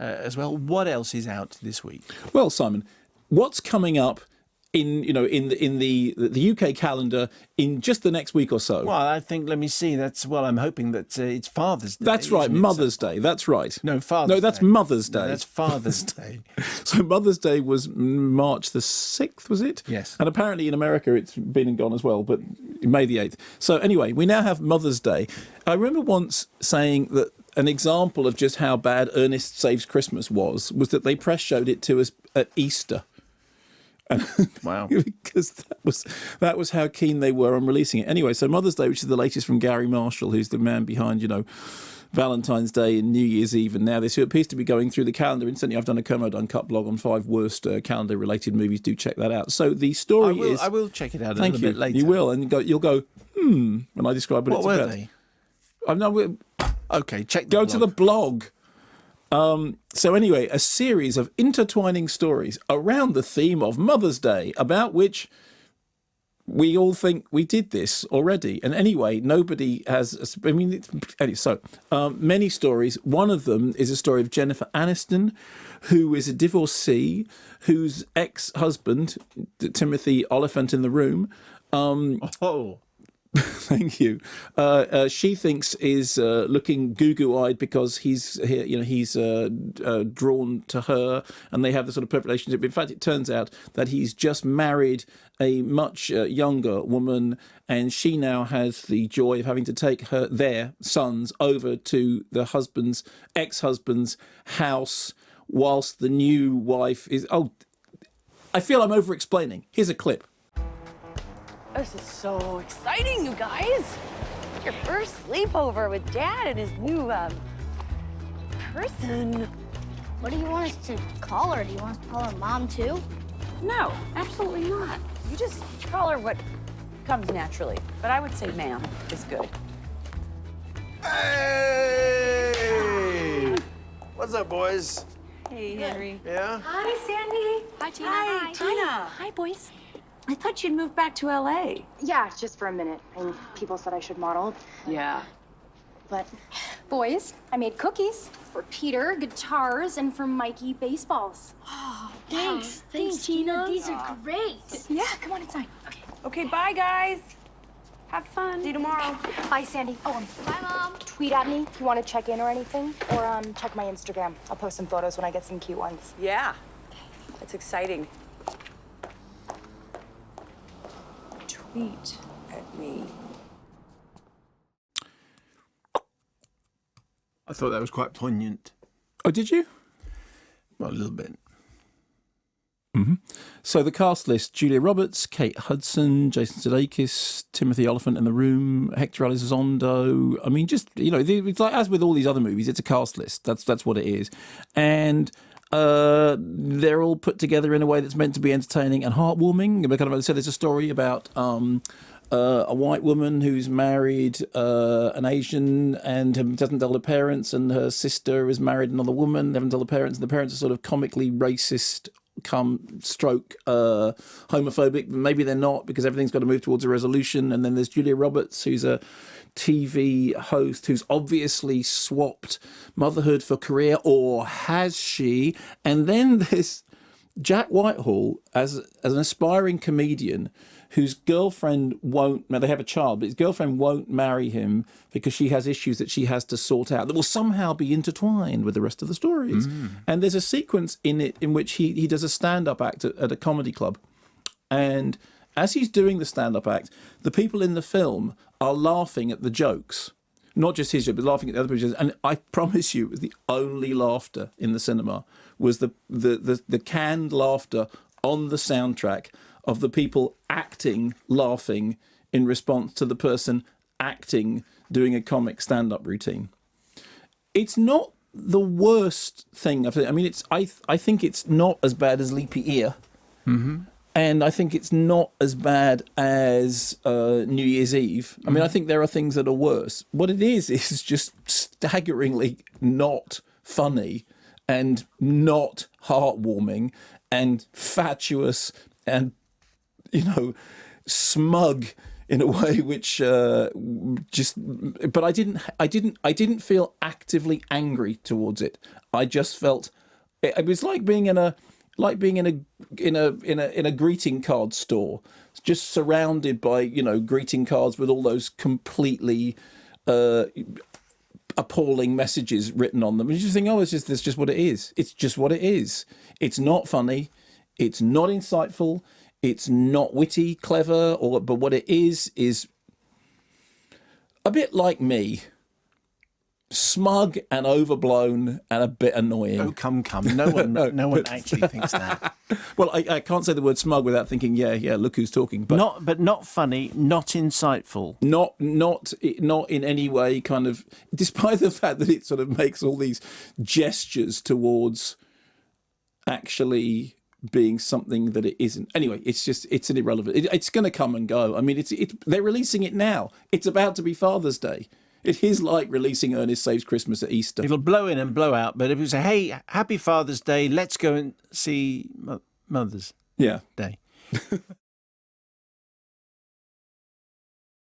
as well. What else is out this week? Well, Simon, what's coming up in the UK calendar in just the next week or so? Well, I think, let me see. I'm hoping that it's Father's Day. That's right, Mother's Day. That's right. No, Father's Day. No, that's Mother's Day. No, that's Father's Day. So Mother's Day was March the 6th, was it? Yes. And apparently in America it's been and gone as well, but May the 8th. So anyway, we now have Mother's Day. I remember once saying that an example of just how bad Ernest Saves Christmas was that they press showed it to us at Easter. Wow. Because that was how keen they were on releasing it. Anyway, so Mother's Day, which is the latest from Garry Marshall, who's the man behind, Valentine's Day and New Year's Eve and now this, who appears to be going through the calendar. Incidentally, I've done a Kermode Uncut blog on 5 worst calendar-related movies. Do check that out. So the story is... I will check it out thank a little you. bit later. You will, and you'll go, when I describe what it's were about. they? Okay, check the Go blog. to the blog. So anyway, a series of intertwining stories around the theme of Mother's Day, about which we all think we did this already. And anyway, nobody has... many stories. One of them is a story of Jennifer Aniston, who is a divorcee, whose ex-husband, Timothy Oliphant in the Room... Thank you. She thinks is looking goo-goo-eyed because he's drawn to her, and they have the sort of perfect relationship. In fact, it turns out that he's just married a much younger woman, and she now has the joy of having to take their sons over to the ex-husband's house, whilst the new wife is... Oh, I feel I'm over-explaining. Here's a clip. This is so exciting, you guys. Your first sleepover with Dad and his new, person. What do you want us to call her? Do you want us to call her Mom, too? No, absolutely not. You just call her what comes naturally. But I would say ma'am is good. Hey! What's up, boys? Hey, Henry. Yeah? Hi, Sandy. Hi, Tina. Hi, Tina. Hi, boys. I thought you'd moved back to L.A. Yeah, just for a minute. And people said I should model. Yeah. But, boys, I made cookies for Peter, guitars, and for Mikey, baseballs. Thanks, Tina. These are great. Yeah, come on inside. Okay, bye, guys. Have fun. See you tomorrow. Bye, Sandy. Oh, Bye, Mom. tweet at me if you want to check in or anything. Or check my Instagram. I'll post some photos when I get some cute ones. Yeah. That's exciting. Tweet at me. I thought that was quite poignant. Oh, did you? Well, a little bit. Mm-hmm. So the cast list: Julia Roberts, Kate Hudson, Jason Sudeikis, Timothy Oliphant in the Room, Hector Elizondo. I mean, just, it's like, as with all these other movies, it's a cast list. That's what it is. And they're all put together in a way that's meant to be entertaining and heartwarming. So there's a story about a white woman who's married an Asian and doesn't tell her parents, and her sister is married another woman, they haven't told the parents, and the parents are sort of comically racist stroke homophobic. Maybe they're not, because everything's got to move towards a resolution. And then there's Julia Roberts, who's a TV host who's obviously swapped motherhood for career, or has she? And then there's Jack Whitehall as an aspiring comedian whose girlfriend won't... Now, they have a child, but his girlfriend won't marry him because she has issues that she has to sort out that will somehow be intertwined with the rest of the stories. And there's a sequence in it in which he does a stand-up act at a comedy club. And as he's doing the stand-up act, the people in the film are laughing at the jokes. Not just his joke, but laughing at the other people's jokes. And I promise you, it was the only laughter in the cinema was the canned laughter on the soundtrack of the people acting, laughing in response to the person acting, doing a comic stand-up routine. It's not the worst thing. I mean, I think it's not as bad as Leapy Ear. Mm-hmm. And I think it's not as bad as New Year's Eve. I mean, I think there are things that are worse. What it is just staggeringly not funny and not heartwarming and fatuous and, smug in a way which but I didn't feel actively angry towards it. I just felt it was like being in a greeting card store, just surrounded by greeting cards with all those completely appalling messages written on them. And you just think, oh, that's just what it is. It's just what it is. It's not funny. It's not insightful. It's not witty, clever, but what it is a bit like me. Smug and overblown and a bit annoying. Oh, come. No one actually thinks that. Well, I can't say the word smug without thinking, yeah, look who's talking. But not funny, not insightful. Not in any way kind of, despite the fact that it sort of makes all these gestures towards actually being something that it isn't. Anyway, it's an irrelevant. It's going to come and go. I mean, they're releasing it now. It's about to be Father's Day. It is like releasing Ernest Saves Christmas at Easter. It'll blow in and blow out, but if it was hey, happy Father's Day, let's go and see Mother's Day.